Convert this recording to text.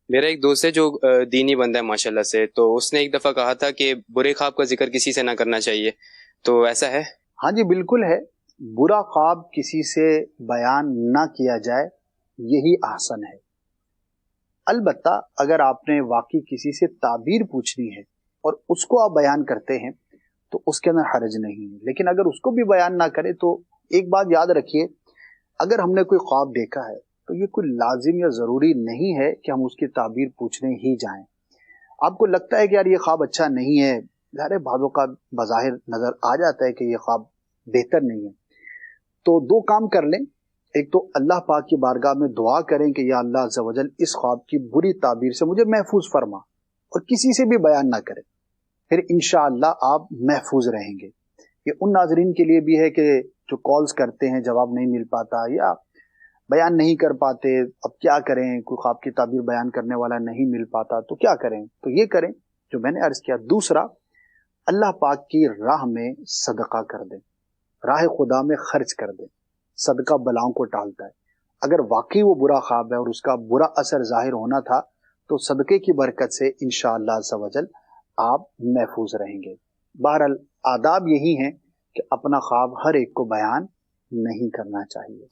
میرا ایک دوست ہے جو دینی بندہ ہے ماشاءاللہ سے، تو اس نے ایک دفعہ کہا تھا کہ برے خواب کا ذکر کسی سے نہ کرنا چاہیے، تو ایسا ہے؟ ہاں جی بالکل ہے، برا خواب کسی سے بیان نہ کیا جائے، یہی احسن ہے۔ البتہ اگر آپ نے واقعی کسی سے تعبیر پوچھنی ہے اور اس کو آپ بیان کرتے ہیں تو اس کے اندر حرج نہیں ہے، لیکن اگر اس کو بھی بیان نہ کرے تو ایک بات یاد رکھیے، اگر ہم نے کوئی خواب دیکھا ہے تو یہ کوئی لازم یا ضروری نہیں ہے کہ ہم اس کی تعبیر پوچھنے ہی جائیں۔ آپ کو لگتا ہے کہ یار یہ خواب اچھا نہیں ہے، ظاہر ہے بعض اوقات بظاہر نظر آ جاتا ہے کہ یہ خواب بہتر نہیں ہے، تو دو کام کر لیں۔ ایک تو اللہ پاک کی بارگاہ میں دعا کریں کہ یا اللہ عز و جل اس خواب کی بری تعبیر سے مجھے محفوظ فرما، اور کسی سے بھی بیان نہ کریں، پھر انشاءاللہ آپ محفوظ رہیں گے۔ یہ ان ناظرین کے لیے بھی ہے کہ جو کالز کرتے ہیں جواب نہیں مل پاتا یا بیان نہیں کر پاتے، اب کیا کریں، کوئی خواب کی تعبیر بیان کرنے والا نہیں مل پاتا تو کیا کریں، تو یہ کریں جو میں نے عرض کیا۔ دوسرا، اللہ پاک کی راہ میں صدقہ کر دیں، راہ خدا میں خرچ کر دیں، صدقہ بلاؤں کو ٹالتا ہے۔ اگر واقعی وہ برا خواب ہے اور اس کا برا اثر ظاہر ہونا تھا تو صدقے کی برکت سے انشاءاللہ عز و جل آپ محفوظ رہیں گے۔ بہرحال آداب یہی ہیں کہ اپنا خواب ہر ایک کو بیان نہیں کرنا چاہیے۔